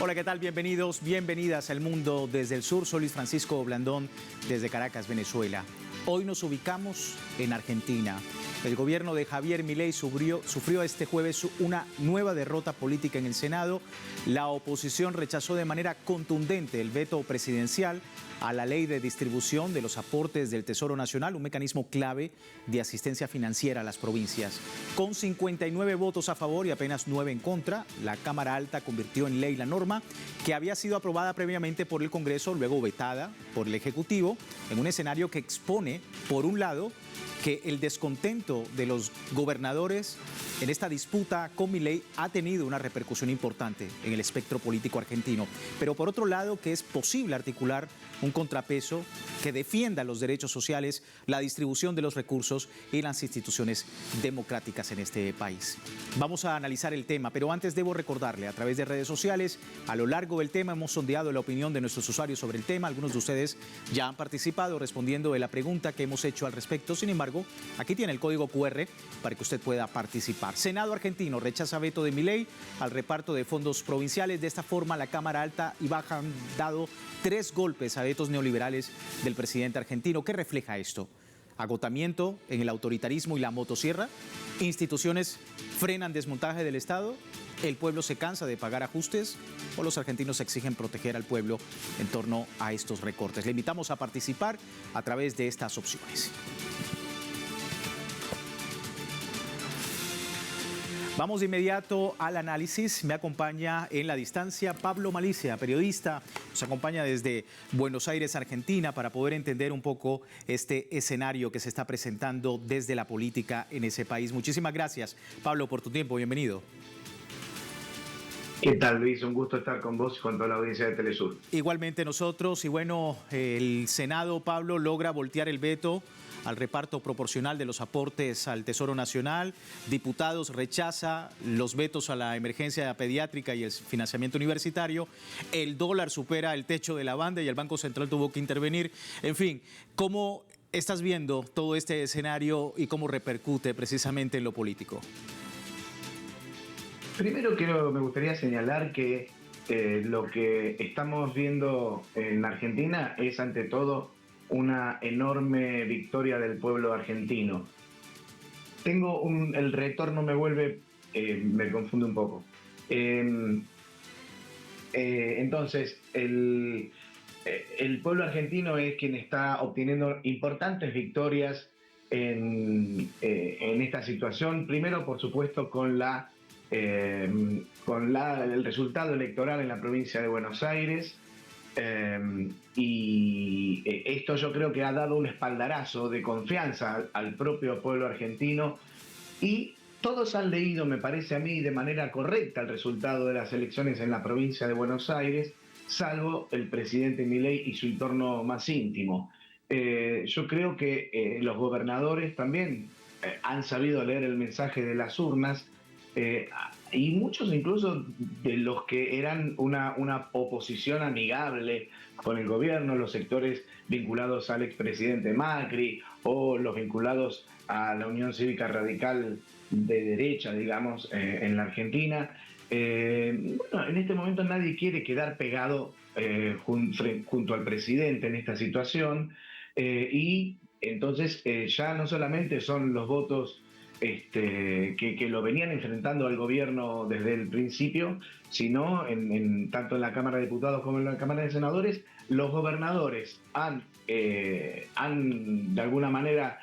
Hola, ¿qué tal? Bienvenidos, bienvenidas al Mundo desde el Sur. Soy Luis Francisco Blandón desde Caracas, Venezuela. Hoy nos ubicamos en Argentina. El gobierno de Javier Milei sufrió este jueves una nueva derrota política en el Senado. La oposición rechazó de manera contundente el veto presidencial a la ley de distribución de los aportes del Tesoro Nacional, un mecanismo clave de asistencia financiera a las provincias. Con 59 votos a favor y apenas 9 en contra, la Cámara Alta convirtió en ley la norma que había sido aprobada previamente por el Congreso, luego vetada por el Ejecutivo, en un escenario que expone, por un lado, que el descontento de los gobernadores en esta disputa con Milei ha tenido una repercusión importante en el espectro político argentino, pero por otro lado que es posible articular un contrapeso que defienda los derechos sociales, la distribución de los recursos y las instituciones democráticas en este país. Vamos a analizar el tema, pero antes debo recordarle a través de redes sociales, a lo largo del tema hemos sondeado la opinión de nuestros usuarios sobre el tema. Algunos de ustedes ya han participado respondiendo de la pregunta que hemos hecho al respecto. Sin embargo, aquí tiene el código QR para que usted pueda participar. Senado argentino rechaza veto de Milei al reparto de fondos provinciales. De esta forma, la Cámara Alta y Baja han dado 3 golpes a vetos neoliberales del presidente argentino. ¿Qué refleja esto? Agotamiento en el autoritarismo y la motosierra. Instituciones frenan desmontaje del Estado. El pueblo se cansa de pagar ajustes o los argentinos exigen proteger al pueblo en torno a estos recortes. Le invitamos a participar a través de estas opciones. Vamos de inmediato al análisis. Me acompaña en la distancia Pablo Malicia, periodista. Nos acompaña desde Buenos Aires, Argentina, para poder entender un poco este escenario que se está presentando desde la política en ese país. Muchísimas gracias, Pablo, por tu tiempo. Bienvenido. ¿Qué tal, Luis? Un gusto estar con vos y con toda la audiencia de Telesur. Igualmente nosotros. Y bueno, el Senado, Pablo, logra voltear el veto al reparto proporcional de los aportes al Tesoro Nacional. Diputados rechaza los vetos a la emergencia pediátrica y el financiamiento universitario. El dólar supera el techo de la banda y el Banco Central tuvo que intervenir. En fin, ¿cómo estás viendo todo este escenario y cómo repercute precisamente en lo político? Primero me gustaría señalar que lo que estamos viendo en Argentina es ante todo una enorme victoria del pueblo argentino. El retorno me confunde un poco. Entonces, el pueblo argentino es quien está obteniendo importantes victorias en esta situación. Primero, por supuesto, con el resultado electoral en la provincia de Buenos Aires. Y esto yo creo que ha dado un espaldarazo de confianza al propio pueblo argentino, y todos han leído, me parece a mí, de manera correcta el resultado de las elecciones en la provincia de Buenos Aires, salvo el presidente Milei y su entorno más íntimo. Yo creo que los gobernadores también han sabido leer el mensaje de las urnas, y muchos incluso de los que eran una oposición amigable con el gobierno, los sectores vinculados al expresidente Macri o los vinculados a la Unión Cívica Radical de derecha, digamos, en la Argentina. Bueno, en este momento nadie quiere quedar pegado junto al presidente en esta situación, y entonces ya no solamente son los votos que lo venían enfrentando al gobierno desde el principio, sino tanto en la Cámara de Diputados como en la Cámara de Senadores, los gobernadores han de alguna manera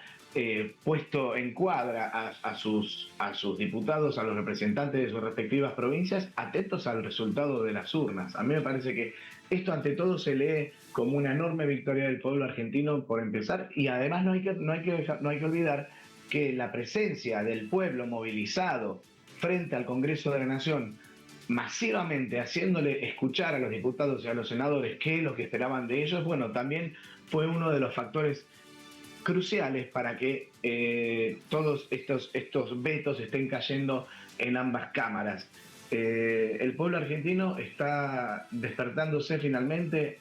puesto en cuadra a sus diputados, a los representantes de sus respectivas provincias, atentos al resultado de las urnas. A mí me parece que esto ante todo se lee como una enorme victoria del pueblo argentino, por empezar, y además no hay que olvidar que la presencia del pueblo movilizado frente al Congreso de la Nación, masivamente haciéndole escuchar a los diputados y a los senadores qué es lo que esperaban de ellos, bueno, también fue uno de los factores cruciales para que todos estos vetos estén cayendo en ambas cámaras. El pueblo argentino está despertándose finalmente,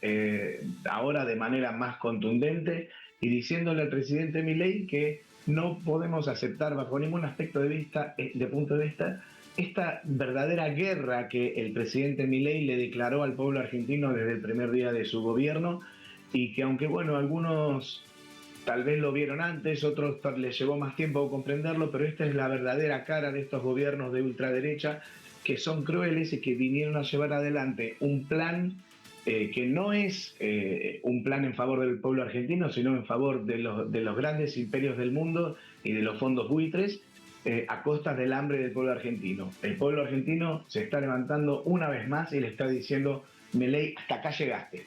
ahora de manera más contundente, y diciéndole al presidente Milei que no podemos aceptar bajo ningún punto de vista esta verdadera guerra que el presidente Milei le declaró al pueblo argentino desde el primer día de su gobierno y que aunque bueno, algunos tal vez lo vieron antes, otros les llevó más tiempo comprenderlo, pero esta es la verdadera cara de estos gobiernos de ultraderecha que son crueles y que vinieron a llevar adelante un plan que no es un plan en favor del pueblo argentino, sino en favor de los grandes imperios del mundo y de los fondos buitres, a costas del hambre del pueblo argentino. El pueblo argentino se está levantando una vez más y le está diciendo, Milei, hasta acá llegaste.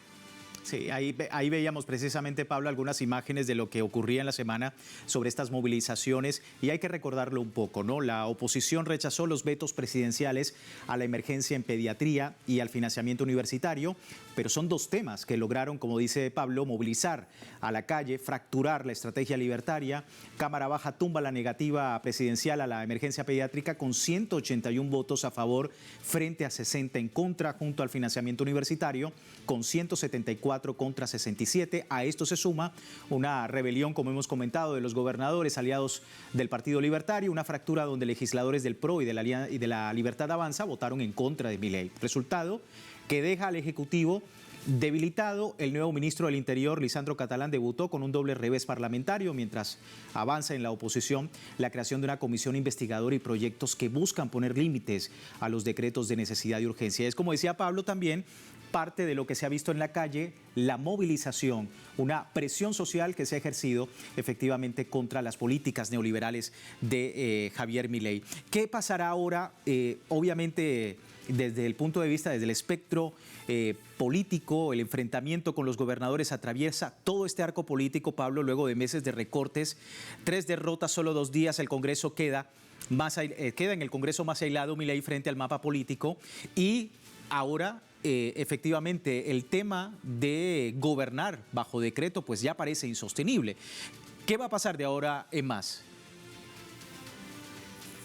Sí, ahí veíamos precisamente, Pablo, algunas imágenes de lo que ocurría en la semana sobre estas movilizaciones y hay que recordarlo un poco, ¿no? La oposición rechazó los vetos presidenciales a la emergencia en pediatría y al financiamiento universitario, pero son dos temas que lograron, como dice Pablo, movilizar a la calle, fracturar la estrategia libertaria. Cámara Baja tumba la negativa presidencial a la emergencia pediátrica con 181 votos a favor frente a 60 en contra, junto al financiamiento universitario con 174 contra 67. A esto se suma una rebelión, como hemos comentado, de los gobernadores aliados del Partido Libertario, una fractura donde legisladores del PRO y de la Libertad Avanza votaron en contra de Milei. Resultado que deja al Ejecutivo debilitado. El nuevo ministro del Interior, Lisandro Catalán, debutó con un doble revés parlamentario mientras avanza en la oposición la creación de una comisión investigadora y proyectos que buscan poner límites a los decretos de necesidad y urgencia. Es, como decía Pablo, también parte de lo que se ha visto en la calle, la movilización, una presión social que se ha ejercido efectivamente contra las políticas neoliberales de Javier Milei. ¿Qué pasará ahora? Obviamente, desde el punto de vista, desde el espectro político, el enfrentamiento con los gobernadores atraviesa todo este arco político, Pablo, luego de meses de recortes, 3 derrotas, solo 2 días, el Congreso queda en el Congreso más aislado Milei frente al mapa político y ahora efectivamente el tema de gobernar bajo decreto pues ya parece insostenible. ¿Qué va a pasar de ahora en más?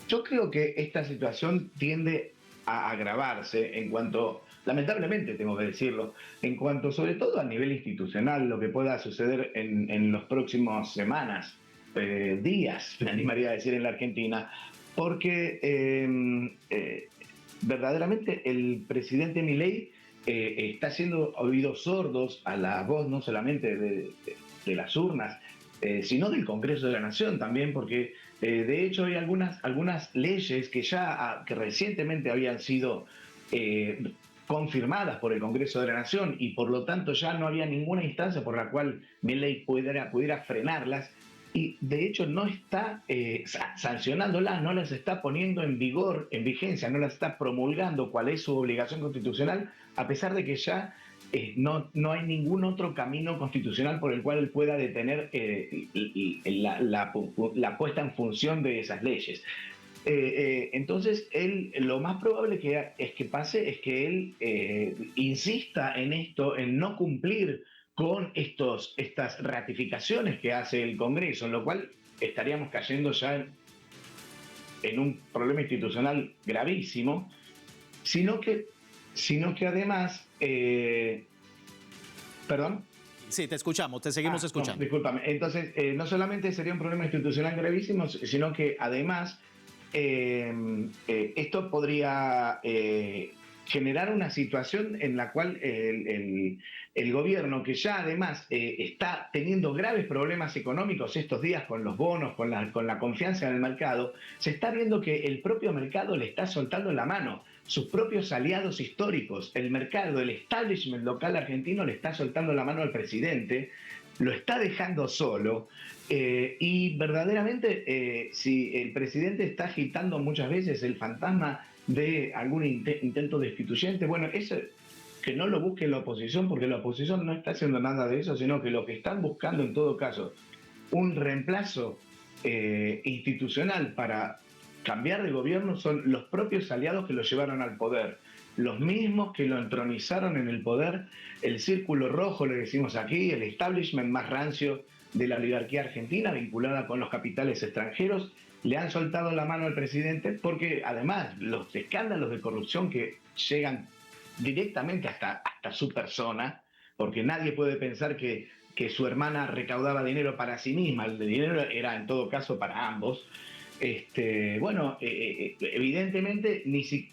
Yo creo que esta situación tiende a agravarse en cuanto, lamentablemente tengo que decirlo, en cuanto sobre todo a nivel institucional, lo que pueda suceder en los próximos semanas, días, me animaría a decir, en la Argentina, porque verdaderamente el presidente Milei está haciendo oídos sordos a la voz no solamente de las urnas, sino del Congreso de la Nación también, porque de hecho hay algunas leyes que recientemente habían sido confirmadas por el Congreso de la Nación y por lo tanto ya no había ninguna instancia por la cual Milei pudiera frenarlas y de hecho no está sancionándolas, no las está poniendo en vigor, en vigencia, no las está promulgando cuál es su obligación constitucional, a pesar de que ya no hay ningún otro camino constitucional por el cual él pueda detener la puesta en función de esas leyes. Entonces, lo más probable que pase es que él insista en esto, en no cumplir con estas ratificaciones que hace el Congreso, en lo cual estaríamos cayendo ya en un problema institucional gravísimo, sino que además, ¿perdón? Sí, te escuchamos, te seguimos escuchando. No, discúlpame. Entonces, no solamente sería un problema institucional gravísimo, sino que además esto podría generar una situación en la cual el gobierno, que ya además está teniendo graves problemas económicos estos días con los bonos, con la confianza en el mercado, se está viendo que el propio mercado le está soltando la mano. Sus propios aliados históricos, el mercado, el establishment local argentino le está soltando la mano al presidente, lo está dejando solo y verdaderamente si el presidente está agitando muchas veces el fantasma de algún intento destituyente, bueno, eso que no lo busque la oposición, porque la oposición no está haciendo nada de eso, sino que lo que están buscando en todo caso, un reemplazo institucional para cambiar de gobierno son los propios aliados que lo llevaron al poder, los mismos que lo entronizaron en el poder, el círculo rojo, le decimos aquí, el establishment más rancio de la oligarquía argentina vinculada con los capitales extranjeros, le han soltado la mano al presidente porque además los escándalos de corrupción que llegan directamente hasta su persona, porque nadie puede pensar que su hermana recaudaba dinero para sí misma, el dinero era en todo caso para ambos, Bueno, evidentemente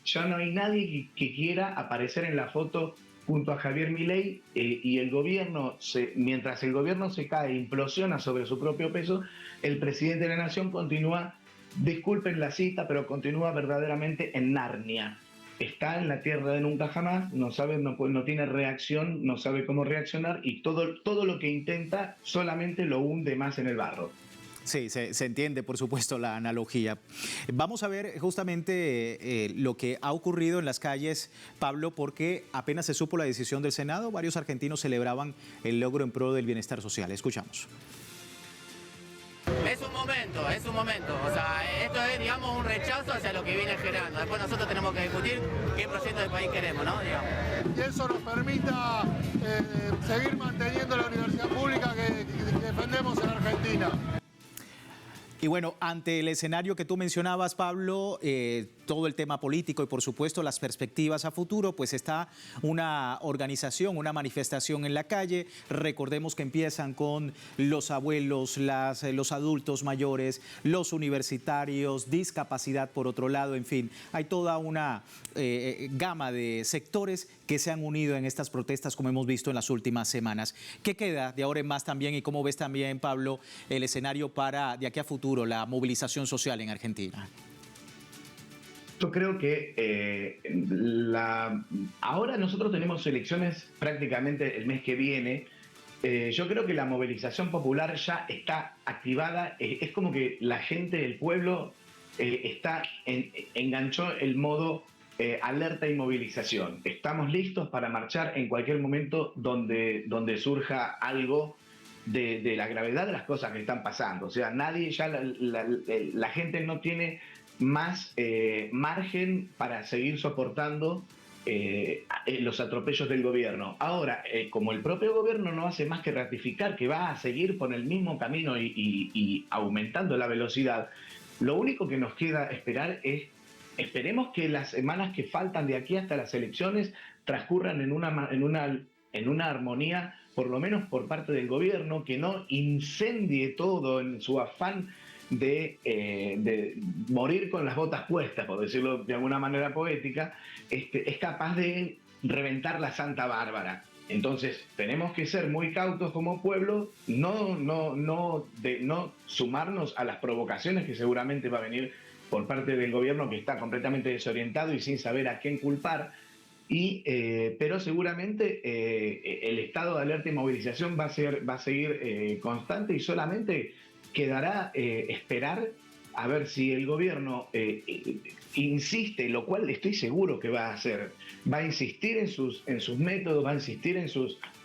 ya no hay nadie que quiera aparecer en la foto junto a Javier Milei, y el gobierno, mientras el gobierno se cae, implosiona sobre su propio peso, el presidente de la Nación continúa, disculpen la cita, pero continúa verdaderamente en Narnia. Está en la tierra de nunca jamás, no sabe, no tiene reacción, no sabe cómo reaccionar, y todo lo que intenta solamente lo hunde más en el barro. Sí, se entiende, por supuesto, la analogía. Vamos a ver justamente lo que ha ocurrido en las calles, Pablo, porque apenas se supo la decisión del Senado, varios argentinos celebraban el logro en pro del bienestar social. Escuchamos. Es un momento. O sea, esto es, digamos, un rechazo hacia lo que viene generando. Después nosotros tenemos que discutir qué proyecto de país queremos, ¿no? Digamos. Y eso nos permita seguir manteniendo la universidad pública que defendemos en Argentina. Y bueno, ante el escenario que tú mencionabas, Pablo, todo el tema político y por supuesto las perspectivas a futuro, pues está una organización, una manifestación en la calle. Recordemos que empiezan con los abuelos, los adultos mayores, los universitarios, discapacidad por otro lado, en fin. Hay toda una gama de sectores que se han unido en estas protestas, como hemos visto en las últimas semanas. ¿Qué queda de ahora en más también y cómo ves también, Pablo, el escenario para de aquí a futuro, la movilización social en Argentina? Yo creo que ahora nosotros tenemos elecciones prácticamente el mes que viene. Yo creo que la movilización popular ya está activada. Es como que la gente, el pueblo, enganchó el modo alerta y movilización. Estamos listos para marchar en cualquier momento donde surja algo de la gravedad de las cosas que están pasando. O sea, nadie, ya la gente no tiene más margen para seguir soportando los atropellos del gobierno. Ahora, como el propio gobierno no hace más que ratificar que va a seguir por el mismo camino y aumentando la velocidad, lo único que nos queda esperar es, esperemos que las semanas que faltan de aquí hasta las elecciones transcurran en una armonía, por lo menos por parte del gobierno, que no incendie todo en su afán de morir con las botas puestas, por decirlo de alguna manera poética. Es capaz de reventar la Santa Bárbara. Entonces tenemos que ser muy cautos como pueblo, no sumarnos a las provocaciones que seguramente va a venir por parte del gobierno, que está completamente desorientado y sin saber a quién culpar. Pero seguramente el estado de alerta y movilización va a seguir constante, y solamente quedará esperar a ver si el gobierno insiste, lo cual estoy seguro que va a hacer. Va a insistir en sus métodos, va a insistir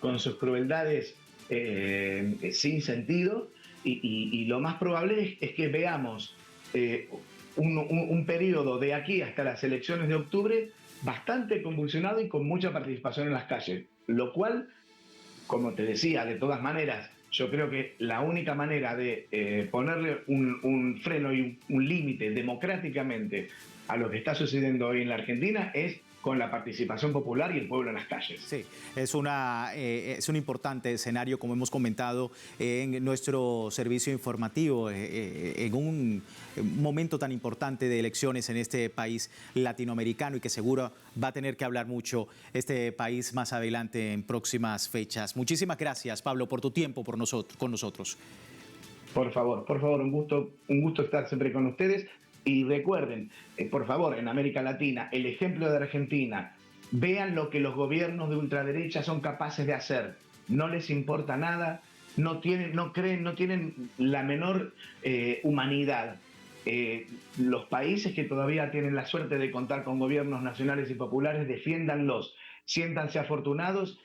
con sus crueldades sin sentido, y lo más probable es que veamos un periodo de aquí hasta las elecciones de octubre bastante convulsionado y con mucha participación en las calles, lo cual, como te decía, de todas maneras, yo creo que la única manera de ponerle un freno y un límite democráticamente a lo que está sucediendo hoy en la Argentina es con la participación popular y el pueblo en las calles. Sí, es un importante escenario, como hemos comentado en nuestro servicio informativo, en un momento tan importante de elecciones en este país latinoamericano, y que seguro va a tener que hablar mucho este país más adelante en próximas fechas. Muchísimas gracias, Pablo, por tu tiempo con nosotros. Por favor, un gusto estar siempre con ustedes. Y recuerden, por favor, en América Latina, el ejemplo de Argentina, vean lo que los gobiernos de ultraderecha son capaces de hacer. No les importa nada, no tienen la menor humanidad. Los países que todavía tienen la suerte de contar con gobiernos nacionales y populares, defiéndanlos, siéntanse afortunados,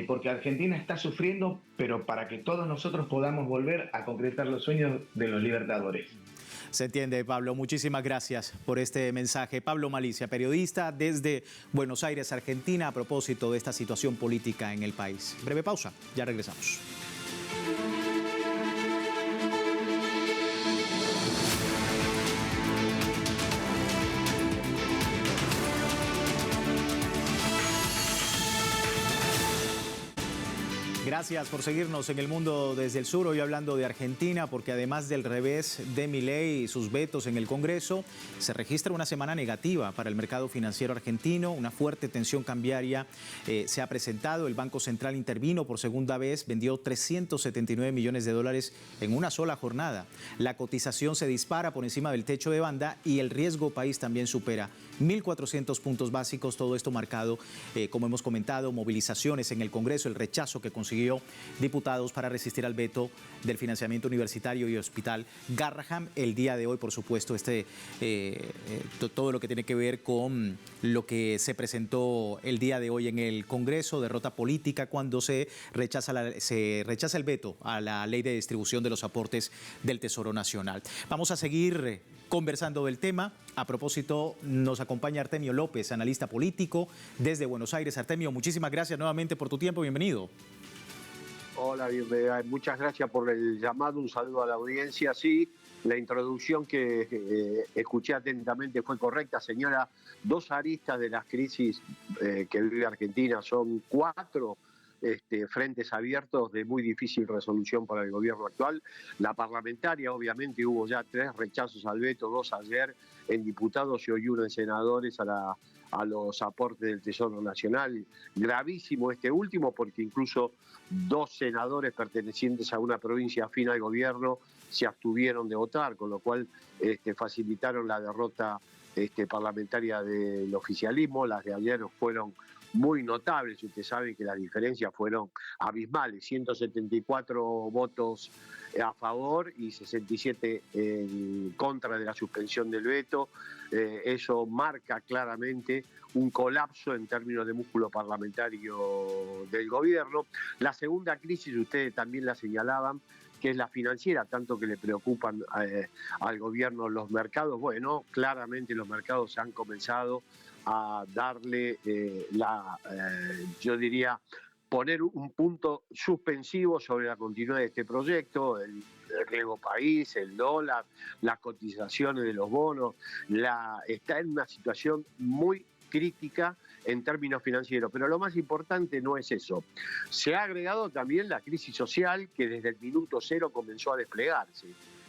porque Argentina está sufriendo, pero para que todos nosotros podamos volver a concretar los sueños de los libertadores. Se entiende, Pablo. Muchísimas gracias por este mensaje. Pablo Malicia, periodista desde Buenos Aires, Argentina, a propósito de esta situación política en el país. Breve pausa, ya regresamos. Gracias por seguirnos en El Mundo desde el Sur, hoy hablando de Argentina, porque además del revés de Milei y sus vetos en el Congreso, se registra una semana negativa para el mercado financiero argentino, una fuerte tensión cambiaria se ha presentado, el Banco Central intervino por segunda vez, vendió 379 millones de dólares en una sola jornada. La cotización se dispara por encima del techo de banda y el riesgo país también supera 1.400 puntos básicos, todo esto marcado, como hemos comentado, movilizaciones en el Congreso, el rechazo que consiguió diputados para resistir al veto del financiamiento universitario y hospital Garrahan. El día de hoy, por supuesto, todo lo que tiene que ver con lo que se presentó el día de hoy en el Congreso, derrota política cuando se rechaza el veto a la ley de distribución de los aportes del Tesoro Nacional. Vamos a seguir conversando del tema. A propósito, nos acompaña Artemio López, analista político desde Buenos Aires. Artemio, muchísimas gracias nuevamente por tu tiempo. Bienvenido. Hola, muchas gracias por el llamado, un saludo a la audiencia. Sí, la introducción que escuché atentamente fue correcta, señora. Dos aristas de las crisis que vive Argentina, son 4 frentes abiertos de muy difícil resolución para el gobierno actual. La parlamentaria, obviamente, hubo ya 3 rechazos al veto, 2 ayer en diputados y hoy 1 en senadores a los aportes del Tesoro Nacional. Gravísimo este último, porque incluso 2 senadores pertenecientes a una provincia afín al gobierno se abstuvieron de votar, con lo cual facilitaron la derrota parlamentaria del oficialismo. Las de ayer fueron muy notables, ustedes saben que las diferencias fueron abismales, 174 votos a favor y 67 en contra de la suspensión del veto. Eso marca claramente un colapso en términos de músculo parlamentario del gobierno. La segunda crisis, ustedes también la señalaban, que es la financiera, tanto que le preocupan al gobierno los mercados. Bueno, claramente los mercados han comenzado a darle yo diría, poner un punto suspensivo sobre la continuidad de este proyecto, el riesgo país, el dólar, las cotizaciones de los bonos, está en una situación muy crítica en términos financieros, pero lo más importante no es eso. Se ha agregado también la crisis social que desde el minuto 0 comenzó a desplegarse.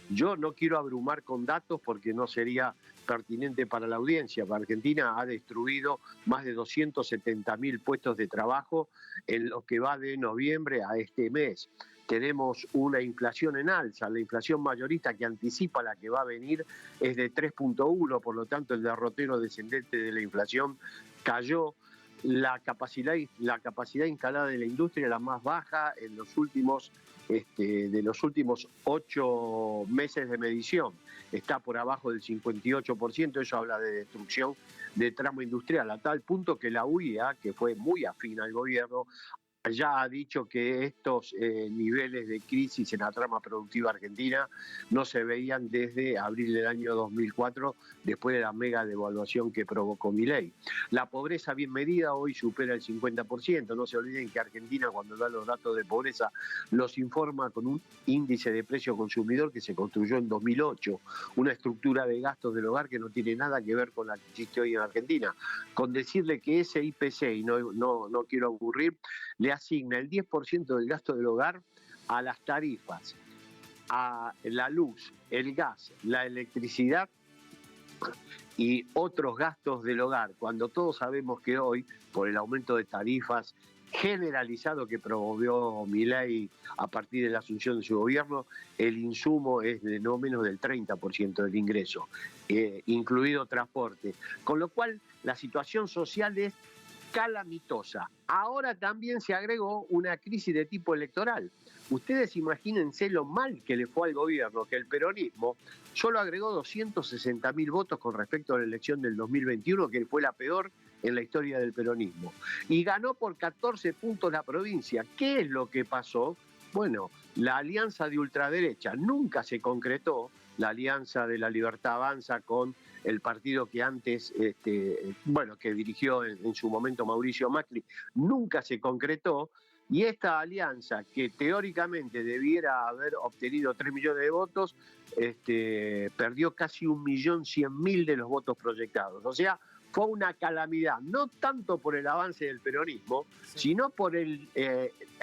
Yo no quiero abrumar con datos porque no sería pertinente para la audiencia. Argentina ha destruido más de 270.000 puestos de trabajo en lo que va de noviembre a este mes. Tenemos una inflación en alza, la inflación mayorista que anticipa la que va a venir es de 3.1, por lo tanto el derrotero descendente de la inflación cayó. La capacidad instalada de la industria es la más baja en los últimos de los últimos 8 meses de medición. Está por abajo del 58%, eso habla de destrucción de tramo industrial, a tal punto que la UIA, que fue muy afín al gobierno, ya ha dicho que estos niveles de crisis en la trama productiva argentina no se veían desde abril del año 2004, después de la mega devaluación que provocó Milei. La pobreza bien medida hoy supera el 50%. No se olviden que Argentina, cuando da los datos de pobreza, los informa con un índice de precio consumidor que se construyó en 2008, una estructura de gastos del hogar que no tiene nada que ver con la que existe hoy en Argentina. Con decirle que ese IPC, y no quiero aburrir, le asigna el 10% del gasto del hogar a las tarifas, a la luz, el gas, la electricidad y otros gastos del hogar, cuando todos sabemos que hoy, por el aumento de tarifas generalizado que promovió Milei a partir de la asunción de su gobierno, el insumo es de no menos del 30% del ingreso, incluido transporte. Con lo cual, la situación social es calamitosa. Ahora también se agregó una crisis de tipo electoral. Ustedes imagínense lo mal que le fue al gobierno, que el peronismo solo agregó 260.000 votos con respecto a la elección del 2021, que fue la peor en la historia del peronismo. Y ganó por 14 puntos la provincia. ¿Qué es lo que pasó? Bueno, la alianza de ultraderecha nunca se concretó, la alianza de la Libertad Avanza con el partido que antes, que dirigió en su momento Mauricio Macri, nunca se concretó, y esta alianza, que teóricamente debiera haber obtenido 3 millones de votos, perdió casi 1.100.000 de los votos proyectados. O sea, fue una calamidad, no tanto por el avance del peronismo, sino por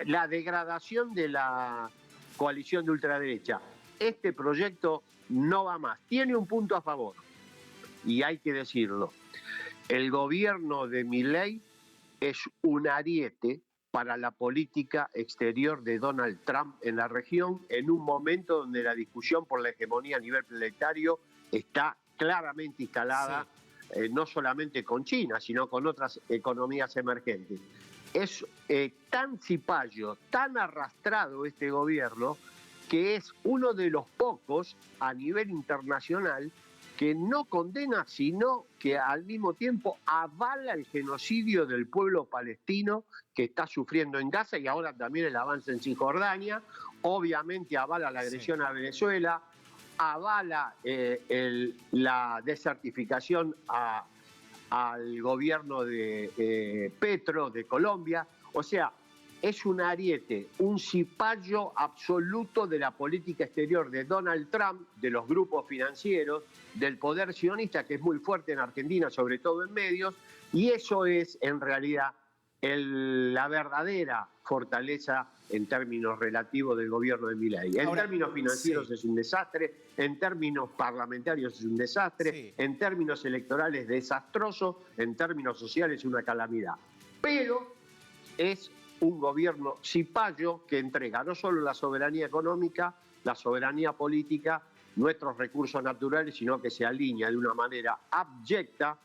la degradación de la coalición de ultraderecha. Este proyecto no va más. Tiene un punto a favor, y hay que decirlo. El gobierno de Milei es un ariete para la política exterior de Donald Trump en la región, en un momento donde la discusión por la hegemonía a nivel planetario está claramente instalada, no solamente con China, sino con otras economías emergentes. Es tan cipayo, tan arrastrado este gobierno, que es uno de los pocos a nivel internacional que no condena, sino que al mismo tiempo avala el genocidio del pueblo palestino que está sufriendo en Gaza y ahora también el avance en Cisjordania. Obviamente avala la agresión a Venezuela, avala la desertificación al gobierno de Petro, de Colombia. O sea, es un ariete, un cipayo absoluto de la política exterior de Donald Trump, de los grupos financieros, del poder sionista, que es muy fuerte en Argentina, sobre todo en medios, y eso es en realidad la verdadera fortaleza en términos relativos del gobierno de Milei. En términos financieros es un desastre, en términos parlamentarios es un desastre, en términos electorales desastroso, en términos sociales una calamidad. Pero es un gobierno cipayo que entrega no solo la soberanía económica, la soberanía política, nuestros recursos naturales, sino que se alinea de una manera abyecta,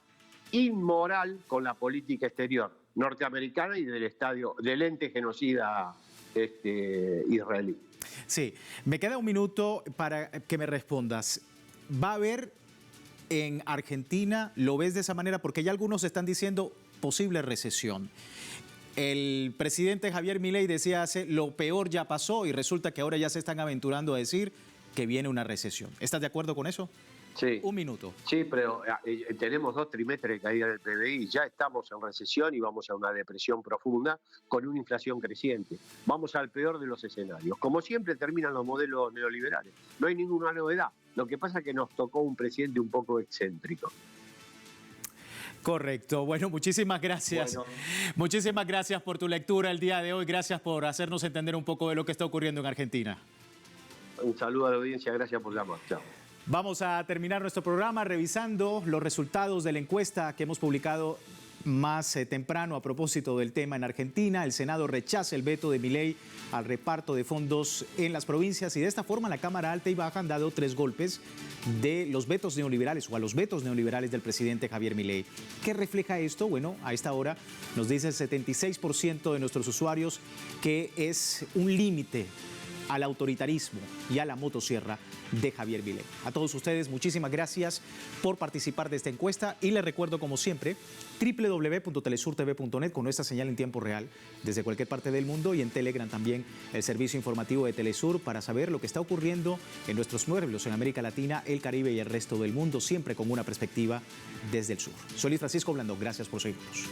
inmoral, con la política exterior norteamericana y del ente genocida israelí. Sí, me queda un minuto para que me respondas. ¿Va a haber en Argentina, lo ves de esa manera? Porque ya algunos están diciendo posible recesión. El presidente Javier Milei decía lo peor ya pasó y resulta que ahora ya se están aventurando a decir que viene una recesión. ¿Estás de acuerdo con eso? Sí. Un minuto. Sí, pero tenemos 2 trimestres de caída del PBI, ya estamos en recesión y vamos a una depresión profunda con una inflación creciente. Vamos al peor de los escenarios. Como siempre terminan los modelos neoliberales. No hay ninguna novedad. Lo que pasa es que nos tocó un presidente un poco excéntrico. Correcto. Bueno, muchísimas gracias. Muchísimas gracias por tu lectura el día de hoy. Gracias por hacernos entender un poco de lo que está ocurriendo en Argentina. Un saludo a la audiencia. Gracias por llamar. Chao. Vamos a terminar nuestro programa revisando los resultados de la encuesta que hemos publicado más temprano a propósito del tema en Argentina. El Senado rechaza el veto de Milei al reparto de fondos en las provincias y de esta forma la Cámara Alta y Baja han dado 3 golpes de los vetos neoliberales o a los vetos neoliberales del presidente Javier Milei. ¿Qué refleja esto? Bueno, a esta hora nos dice el 76% de nuestros usuarios que es un límite al autoritarismo y a la motosierra de Javier Milei. A todos ustedes, muchísimas gracias por participar de esta encuesta y les recuerdo, como siempre, www.telesurtv.net con nuestra señal en tiempo real desde cualquier parte del mundo y en Telegram también el servicio informativo de Telesur para saber lo que está ocurriendo en nuestros pueblos en América Latina, el Caribe y el resto del mundo, siempre con una perspectiva desde el sur. Soy Luis Francisco Blandón, gracias por seguirnos.